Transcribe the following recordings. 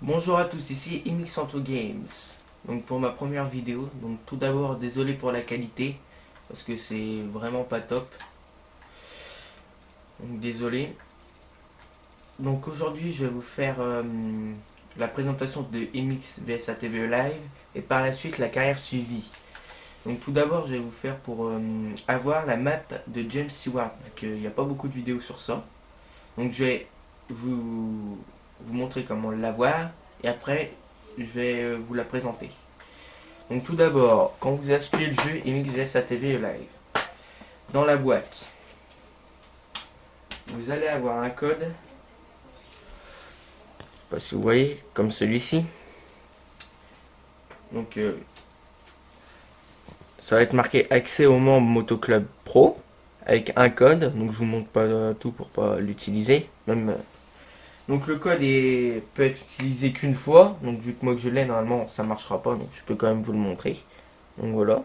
Bonjour à tous, ici Imixanto Games. Donc pour ma première vidéo, donc tout d'abord désolé pour la qualité parce que c'est vraiment pas top. Donc désolé. Donc aujourd'hui je vais vous faire la présentation de MX vs ATV Live et par la suite la carrière suivie. Donc tout d'abord je vais vous faire pour avoir la map de James Stewart vu qu'il n'y a pas beaucoup de vidéos sur ça. Donc je vais vous montrer comment l'avoir et après je vais vous la présenter. Donc tout d'abord, quand vous achetez le jeu MX ATV Live, dans la boîte, vous allez avoir un code, je sais pas si vous voyez, comme celui-ci. Donc ça va être marqué accès au membre Motoclub Pro avec un code. Donc je vous montre pas tout pour pas l'utiliser. Même donc le code peut être utilisé qu'une fois. Donc vu que moi que je l'ai normalement ça marchera pas. Donc je peux quand même vous le montrer. Donc voilà.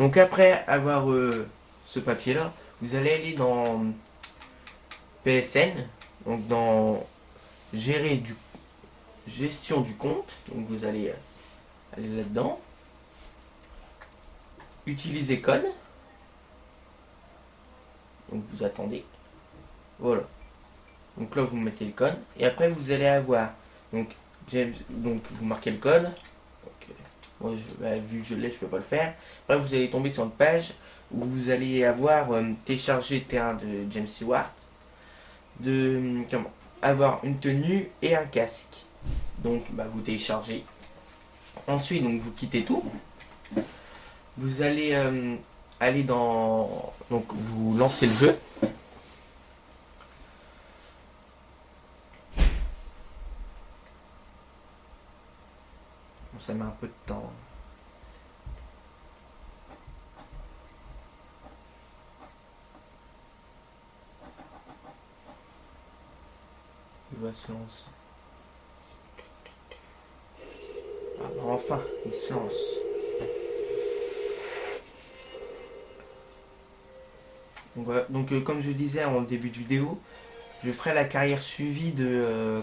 Donc après avoir ce papier là, vous allez aller dans PSN, donc dans gestion du compte, donc vous allez aller là-dedans, utiliser code, donc vous attendez, voilà, donc là vous mettez le code, et après vous allez avoir, donc, donc vous marquez le code, donc, moi vu que je l'ai je peux pas le faire, après vous allez tomber sur une page où vous allez avoir téléchargé le terrain de James Stewart, avoir une tenue et un casque. Donc vous téléchargez. Ensuite donc vous quittez tout. Vous allez aller dans donc vous lancez le jeu. Bon, ça met un peu de temps. Il va se lancer. Ah, enfin, il se lance. Donc, voilà. Donc comme je disais en début de vidéo, je ferai la carrière suivie de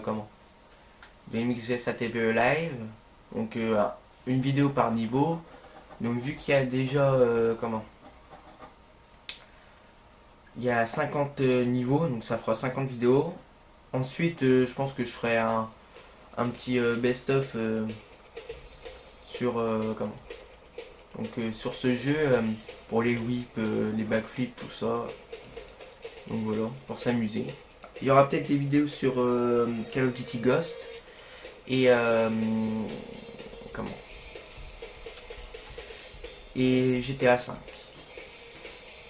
MXGS ATV Live. Donc une vidéo par niveau. Donc vu qu'il y a déjà il y a 50 niveaux, donc ça fera 50 vidéos. Ensuite, je pense que je ferai un petit best-of sur sur ce jeu pour les whips, les backflips, tout ça. Donc voilà, pour s'amuser. Il y aura peut-être des vidéos sur Call of Duty Ghost et comment et GTA 5.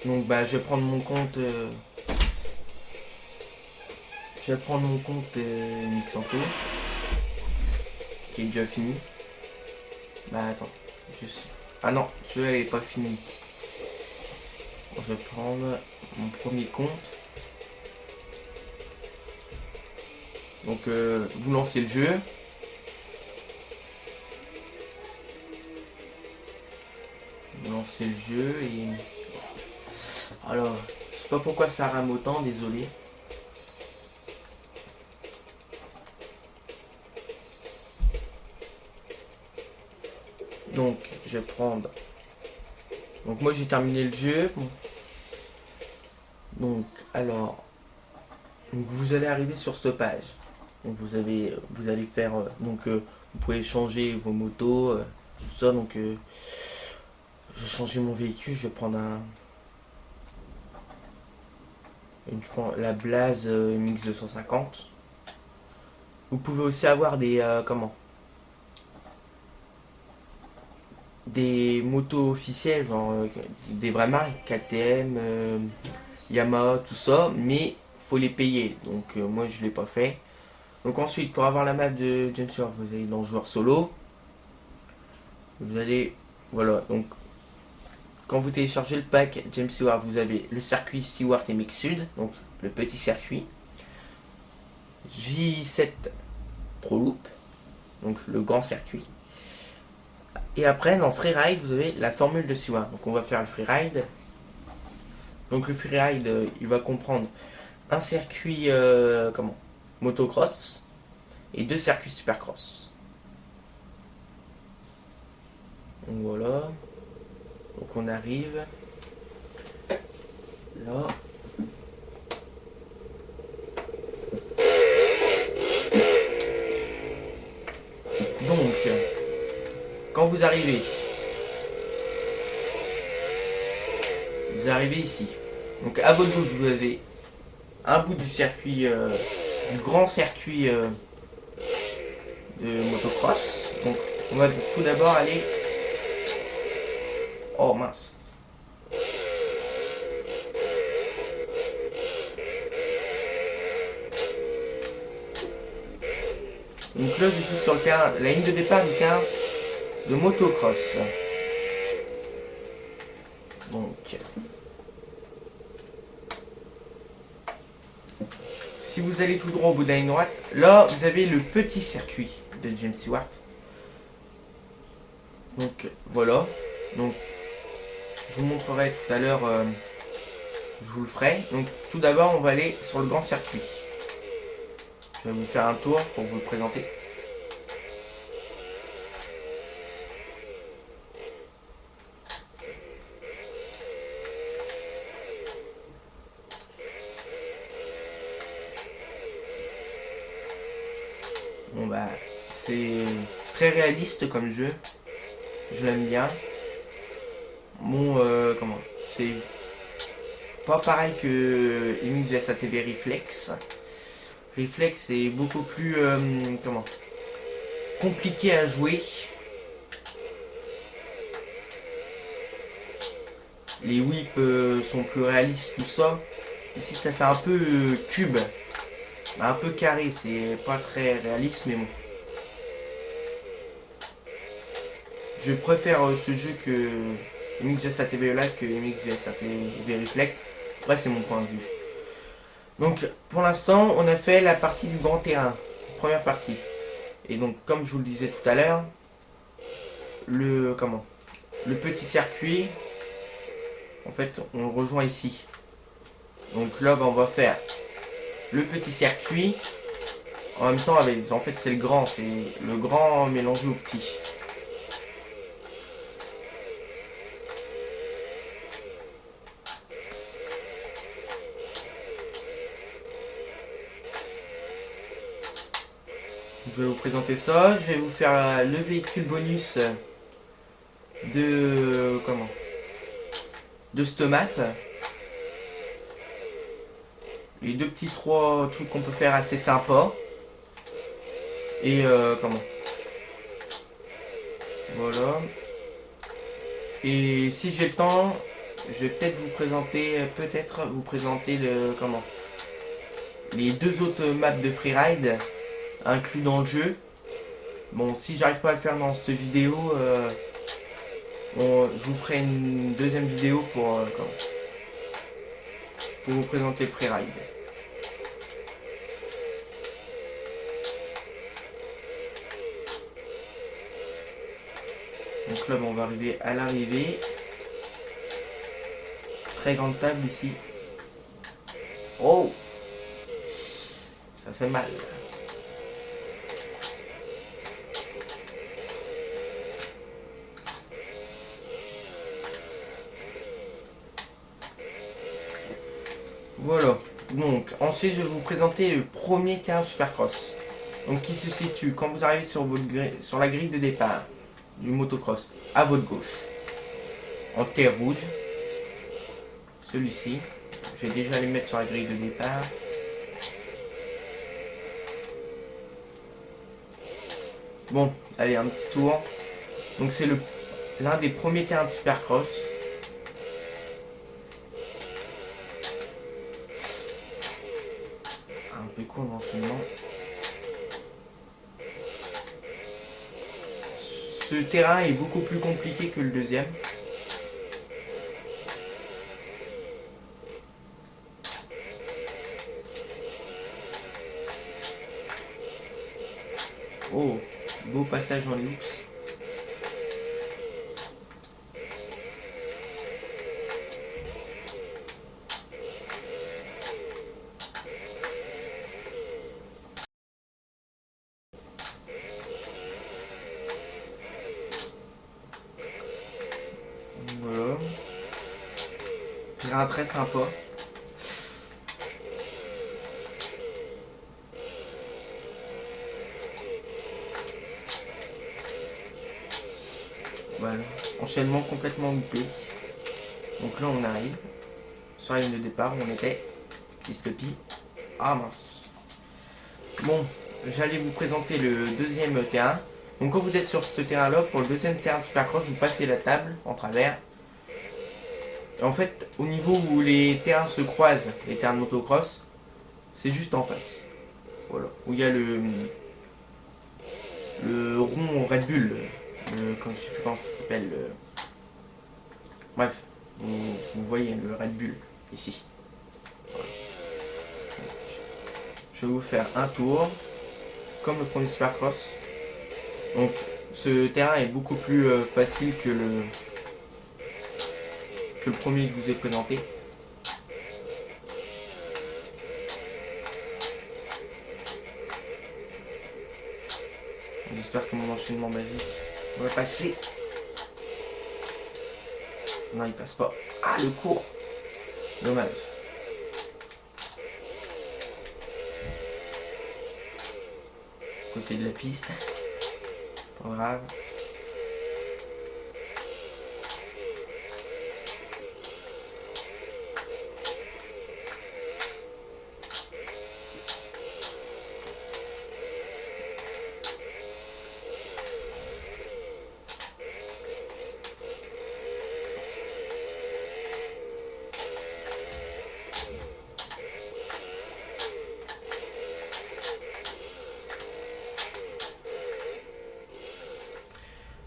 Donc je vais prendre mon compte Mixanto qui est déjà fini. Attends, ah non, celui-là il est pas fini. Bon, je vais prendre mon premier compte. Donc vous lancez le jeu. Vous lancez le jeu et alors je sais pas pourquoi ça rame autant, désolé. Donc je vais prendre. Donc moi j'ai terminé le jeu. Donc alors vous allez arriver sur cette page. Donc vous allez faire vous pouvez changer vos motos, tout ça. Donc je vais changer mon véhicule. Je vais prendre je prends la Blaze MX 250. Vous pouvez aussi avoir des motos officielles, genre des vraies marques, KTM, Yamaha, tout ça, mais faut les payer. Donc moi je l'ai pas fait. Donc ensuite pour avoir la map de James Stewart, vous allez dans joueur solo. Vous allez voilà, donc quand vous téléchargez le pack James Stewart, vous avez le circuit Stewart MX Sud, donc le petit circuit. J7 Pro Loop, donc le grand circuit. Et après dans Freeride, vous avez la formule de Stewart. Donc on va faire le Freeride. Donc le Freeride, il va comprendre un circuit motocross, et 2 circuits Supercross. Donc voilà. Donc on arrive là. Donc, quand vous arrivez ici. Donc à votre gauche, vous avez un bout du circuit, du grand circuit de motocross. Donc on va tout d'abord aller... Oh mince. Donc là je suis sur le terrain, la ligne de départ du 15 de motocross. Donc si vous allez tout droit au bout de la ligne droite, là vous avez le petit circuit de James Stewart. Donc voilà. Donc je vous montrerai tout à l'heure, je vous le ferai. Donc tout d'abord on va aller sur le grand circuit. Je vais vous faire un tour pour vous le présenter. Bon bah c'est très réaliste comme jeu. Je l'aime bien. Bon comment, c'est pas pareil que MX vs ATV Reflex. Reflex est beaucoup plus comment, compliqué à jouer. Les whips sont plus réalistes, tout ça. Ici ça fait un peu cube, un peu carré, c'est pas très réaliste mais bon. Je préfère ce jeu que MX vs ATV Live que MX vs ATV Reflex. Après c'est mon point de vue. Donc pour l'instant on a fait la partie du grand terrain, première partie. Et donc comme je vous le disais tout à l'heure, le petit circuit, en fait on le rejoint ici. Donc là on va faire le petit circuit en même temps avec, en fait c'est le grand mélangé au petit. Je vais vous présenter ça, je vais vous faire le véhicule bonus de cette map. Les deux petits trois trucs qu'on peut faire assez sympa. Et voilà. Et si j'ai le temps, je vais peut-être vous présenter les deux autres maps de freeride inclus dans le jeu. Bon, si j'arrive pas à le faire dans cette vidéo, je vous ferai une deuxième vidéo pour vous présenter le freeride. Donc là, on va arriver à l'arrivée. Très grande table ici. Oh, ça fait mal. Voilà. Donc ensuite, je vais vous présenter le premier terrain Supercross. Donc qui se situe quand vous arrivez sur la grille de départ du motocross, à votre gauche, en terre rouge. Celui-ci, je vais déjà les mettre sur la grille de départ. Bon, allez, un petit tour. Donc c'est l'un des premiers terrains de Supercross. Un peu court l'enchaînement. Ce terrain est beaucoup plus compliqué que le deuxième. Oh, beau passage dans les hoops. terrain très sympa. Voilà, enchaînement complètement loupé. Donc là on arrive sur la ligne de départ où on était. Piste pi. Ah mince. Bon, j'allais vous présenter le deuxième terrain. Donc quand vous êtes sur ce terrain là, pour le deuxième terrain de Supercross, vous passez la table en travers. Et en fait, au niveau où les terrains se croisent, les terrains de motocross, c'est juste en face. Voilà, où il y a le rond Red Bull. Quand je sais plus comment ça s'appelle. Bref, vous voyez le Red Bull ici. Voilà. Je vais vous faire un tour, comme le premier Supercross. Donc, ce terrain est beaucoup plus facile que le premier que je vous ai présenté. J'espère que mon enchaînement magique va passer. Non, il passe pas. Ah, le cours. Dommage. Côté de la piste. Pas grave.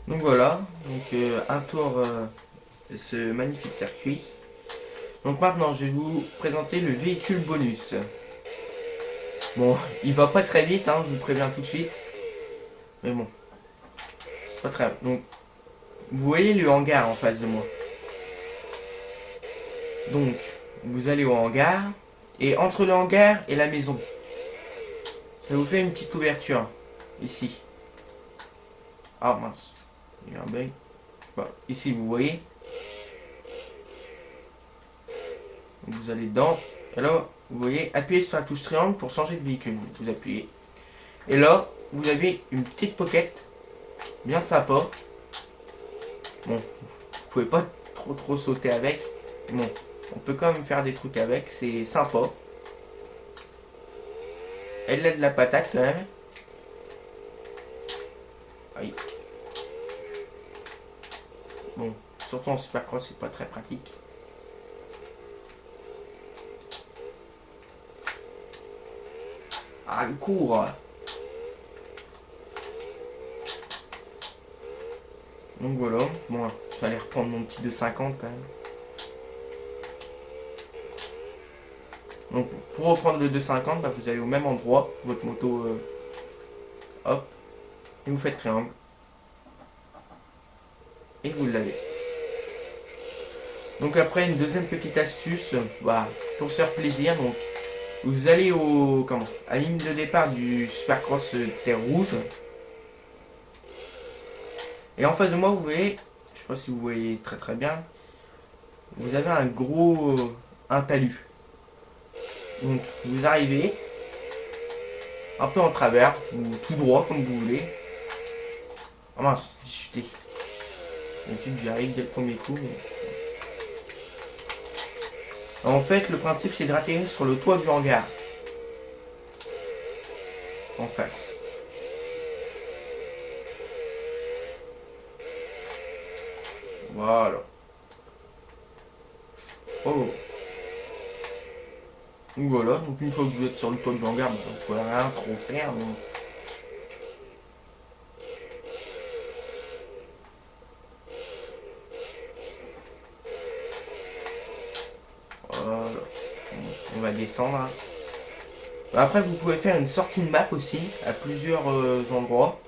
Donc voilà, donc un tour de ce magnifique circuit. Donc maintenant je vais vous présenter le véhicule bonus. Bon, il va pas très vite, hein, je vous préviens tout de suite. Mais bon, c'est pas très... Donc, vous voyez le hangar en face de moi. Donc, vous allez au hangar, et entre le hangar et la maison, ça vous fait une petite ouverture, ici. Ah mince, il y a un bug. Bon, ici vous voyez. Vous allez dedans, et là, vous voyez, appuyez sur la touche triangle pour changer de véhicule. Vous appuyez. Et là, vous avez une petite pocket, bien sympa. Bon, vous pouvez pas trop sauter avec. Bon, on peut quand même faire des trucs avec, c'est sympa. Elle a de la patate quand même. Aïe. Bon, surtout en Supercross, c'est pas très pratique. Ah, le cours. Donc voilà, bon, je vais aller reprendre mon petit 250 quand même. Donc pour reprendre le 250, bah, vous allez au même endroit, votre moto, hop, et vous faites triangle. Et vous l'avez. Donc après, une deuxième petite astuce, bah, pour se faire plaisir, donc vous allez à la ligne de départ du Supercross Terre Rouge. Et en face de moi, vous voyez, je sais pas si vous voyez très bien, vous avez un talus. Donc vous arrivez un peu en travers, ou tout droit comme vous voulez. Ah mince, j'ai chuté. D'habitude j'y arrive dès le premier coup, mais... En fait, le principe c'est de atterrir sur le toit du hangar. En face. Voilà. Oh. Donc voilà, donc une fois que vous êtes sur le toit du hangar, vous ne pouvez rien trop faire. Donc... Voilà. On va descendre. Après, vous pouvez faire une sortie de map aussi, à plusieurs endroits.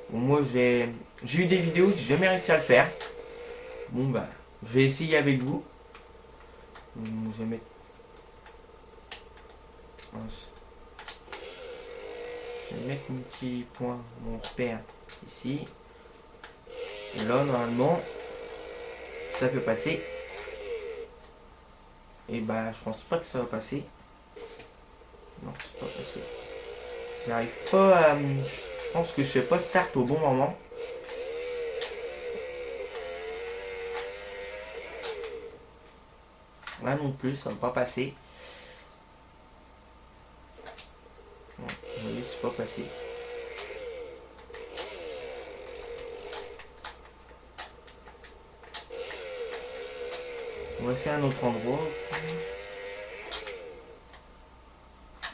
Bon, moi, j'ai eu des vidéos, j'ai jamais réussi à le faire. Bon, bah, je vais essayer avec vous. Je vais mettre... Mince. Je vais mettre mon petit point, mon repère ici. Et là, normalement, ça peut passer. Et bah je pense pas que ça va passer. Non, c'est pas passé. J'arrive pas à... Je pense que je fais pas start au bon moment. Là non plus, ça va pas passer. Non, oui, c'est pas passé. On va essayer un autre endroit.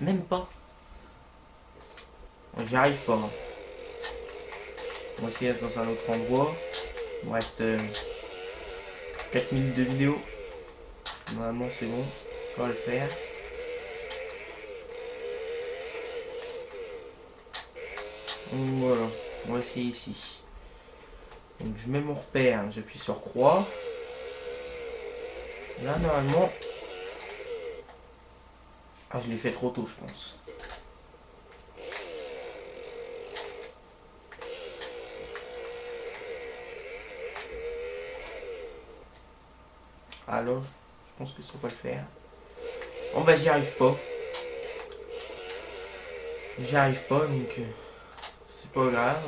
Même pas. J'y arrive pas. Hein. On va essayer dans un autre endroit. Il me reste 4 minutes de vidéo. Normalement c'est bon. Ça va le faire. Donc voilà. On va essayer ici. Donc je mets mon repère. J'appuie sur croix. Là normalement... Ah, je l'ai fait trop tôt, je pense. Alors, je pense que ça va le faire. Bon bah j'y arrive pas. J'y arrive pas, donc c'est pas grave.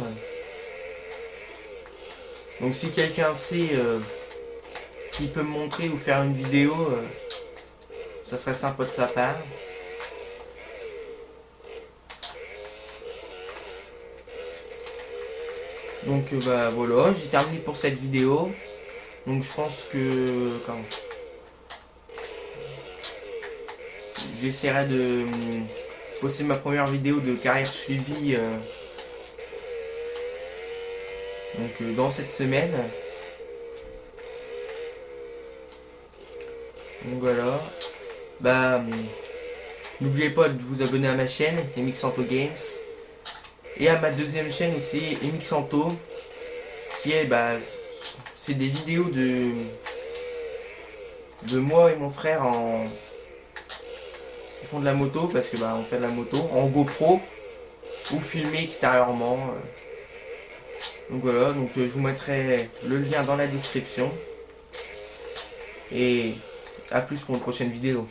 Donc si quelqu'un sait qui peut me montrer ou faire une vidéo, ça serait sympa de sa part. Donc bah voilà, j'ai terminé pour cette vidéo. Donc je pense que j'essaierai de poster ma première vidéo de carrière suivie donc dans cette semaine. Donc voilà. Bah n'oubliez pas de vous abonner à ma chaîne Emixanto Games et à ma deuxième chaîne aussi Emixanto, qui est c'est des vidéos de moi et mon frère qui font de la moto, parce que on fait de la moto en GoPro ou filmé extérieurement. Donc voilà, donc je vous mettrai le lien dans la description. Et à plus pour une prochaine vidéo.